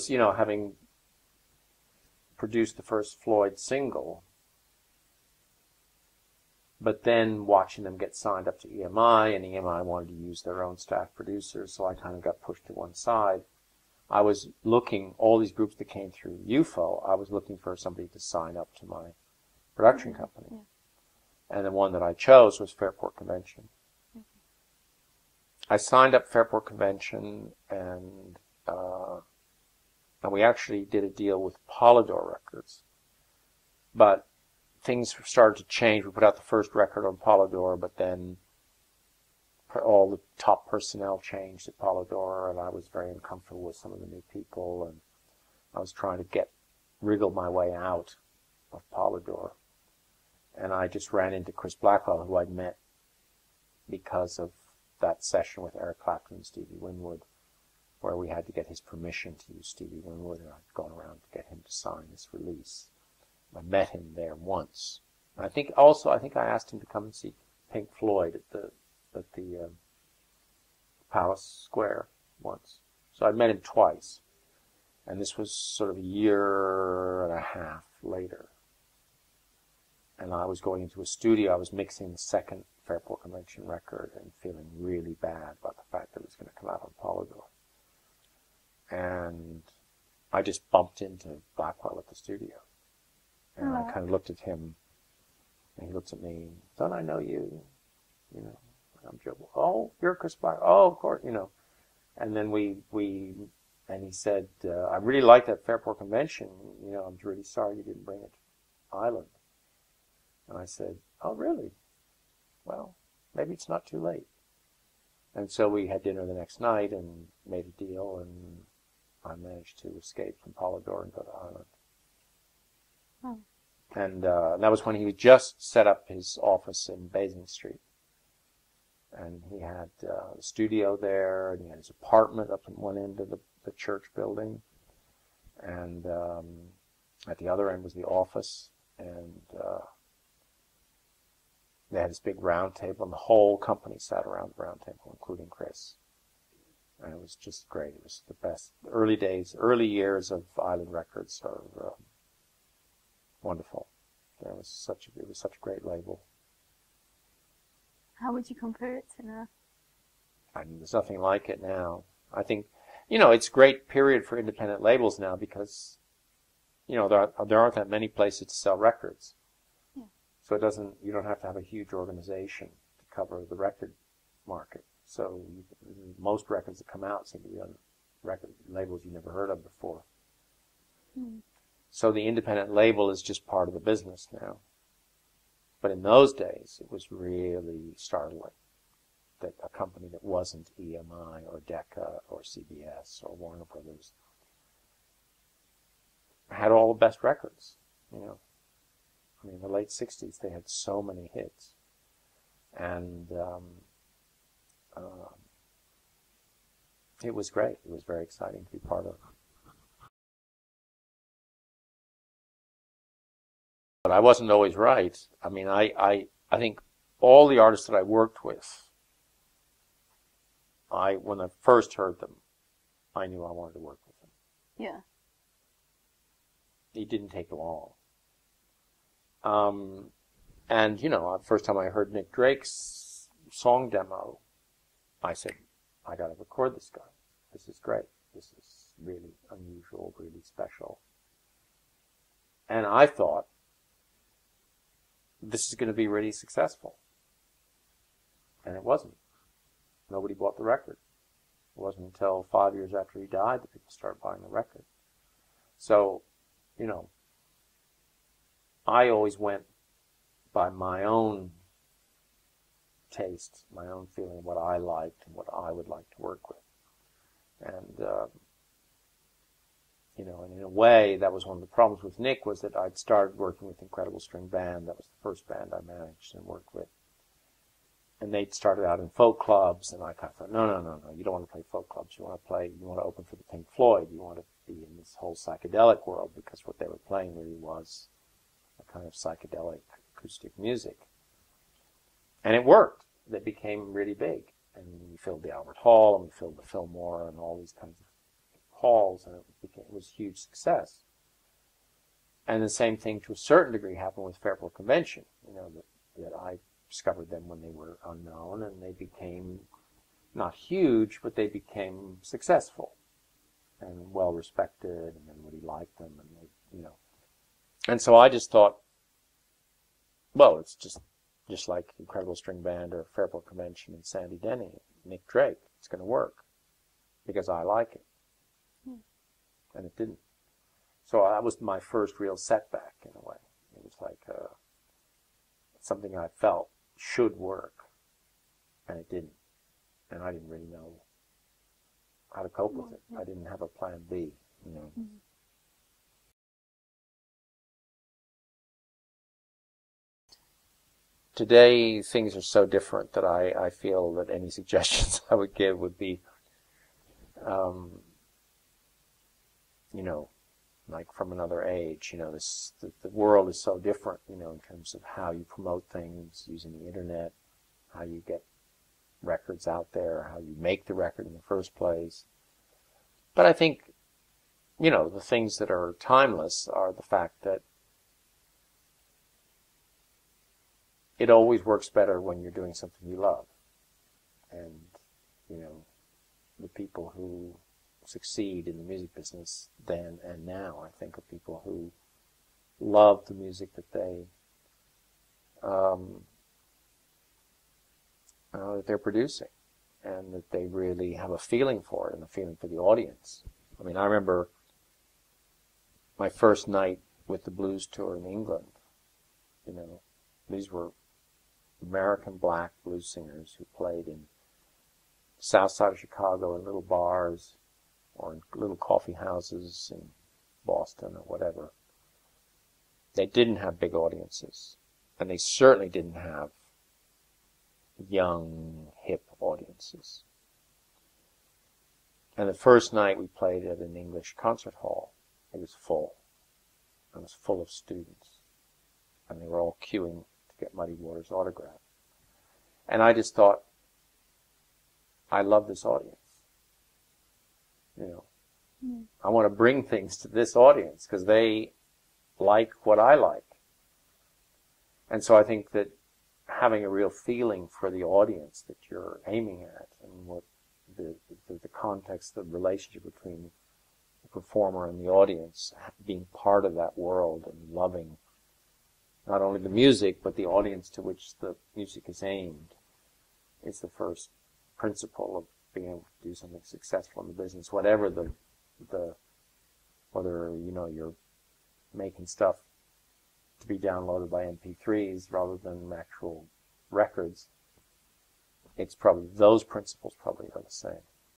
You know, having produced the first Floyd single, but then watching them get signed up to EMI, and EMI wanted to use their own staff producers, so I kind of got pushed to one side. I was looking, all these groups that came through UFO, I was looking for somebody to sign up to my production company. Yeah. And the one that I chose was Fairport Convention. I signed up Fairport Convention, and we actually did a deal with Muldaur Records. But things started to change. We put out the first record on Muldaur, but then all the top personnel changed at Muldaur, and I was very uncomfortable with some of the new people, and I was trying to wriggle my way out of Muldaur. And I just ran into Chris Blackwell, who I'd met because of that session with Eric Clapton and Stevie Winwood, where we had to get his permission to use Stevie Winwood, and I'd gone around to get him to sign this release. I met him there once. And I think I asked him to come and see Pink Floyd at the Palace Square once. So I met him twice. And this was sort of a year and a half later. And I was going into a studio. I was mixing the second Fairport Convention record and feeling really bad about the fact that it was going to come out on Muldaur. And I just bumped into Blackwell at the studio. And I kind of looked at him, and he looks at me, "Don't I know you?" You know, I'm Joe. "Oh, you're Chris Black." "Oh, of course," you know. And then and he said, "I really liked that Fairport Convention. You know, I'm really sorry you didn't bring it to Island." And I said, "Oh, really? Well, maybe it's not too late." And so we had dinner the next night and made a deal, and I managed to escape from Muldaur and go to Island. Oh. And that was when he had just set up his office in Basing Street. And he had a studio there, and he had his apartment up in one end of the church building. And at the other end was the office. And they had this big round table, and the whole company sat around the round table, including Chris. And it was just great. It was the best. The early years of Island Records are wonderful. It was such a great label. How would you compare it to now? I mean, there's nothing like it now. I think, you know, it's a great period for independent labels now because, you know, there aren't that many places to sell records. Yeah. So you don't have to have a huge organization to cover the record market. So most records that come out seem to be on record labels you never heard of before. Hmm. So the independent label is just part of the business now. But in those days, it was really startling that a company that wasn't EMI or Decca or CBS or Warner Brothers had all the best records, you know. I mean, in the late 60s, they had so many hits. And it was great. It was very exciting to be part of. But I wasn't always right. I mean, I think all the artists that I worked with, when I first heard them, I knew I wanted to work with them. Yeah. It didn't take long. And, you know, the first time I heard Nick Drake's song demo, I said, I got to record this guy. This is great. This is really unusual, really special. And I thought, this is going to be really successful. And it wasn't. Nobody bought the record. It wasn't until 5 years after he died that people started buying the record. So, you know, I always went by my own taste, my own feeling of what I liked and what I would like to work with. And, you know, and in a way, that was one of the problems with Nick, was that I'd started working with Incredible String Band. That was the first band I managed and worked with. And they'd started out in folk clubs, and I kind of thought, no, you don't want to play folk clubs. You want to open for the Pink Floyd. You want to be in this whole psychedelic world, because what they were playing really was a kind of psychedelic acoustic music. And it worked. They became really big. And we filled the Albert Hall, and we filled the Fillmore, and all these kinds of halls, and it was a huge success. And the same thing, to a certain degree, happened with Fairport Convention. You know, that I discovered them when they were unknown, and they became not huge, but they became successful and well respected, and everybody liked them, and they, you know. And so I just thought, well, it's just like Incredible String Band or Fairport Convention and Sandy Denny, Nick Drake. It's going to work because I like it. And it didn't. So that was my first real setback in a way. It was like something I felt should work, and it didn't. And I didn't really know how to cope with it. I didn't have a plan B, you know. Today, things are so different that I feel that any suggestions I would give would be, you know, like from another age. You know, the world is so different, you know, in terms of how you promote things using the internet, how you get records out there, how you make the record in the first place. But I think, you know, the things that are timeless are the fact that it always works better when you're doing something you love. And, you know, the people who succeed in the music business then and now, I think, are people who love the music that they're producing, and that they really have a feeling for it and a feeling for the audience. I mean, I remember my first night with the blues tour in England. You know, these were American black blues singers who played in the south side of Chicago in little bars or in little coffee houses in Boston or whatever. They didn't have big audiences, and they certainly didn't have young, hip audiences. And the first night we played at an English concert hall, it was full. It was full of students, and they were all queuing to get Muddy Waters' autograph. And I just thought, I love this audience. You know, I want to bring things to this audience because they like what I like. And so I think that having a real feeling for the audience that you're aiming at, and what the context, the relationship between the performer and the audience, being part of that world and loving not only the music but the audience to which the music is aimed, is the first principle of being able to do something successful in the business, whatever whether, you know, you're making stuff to be downloaded by MP3s rather than actual records. It's probably, those principles probably are the same.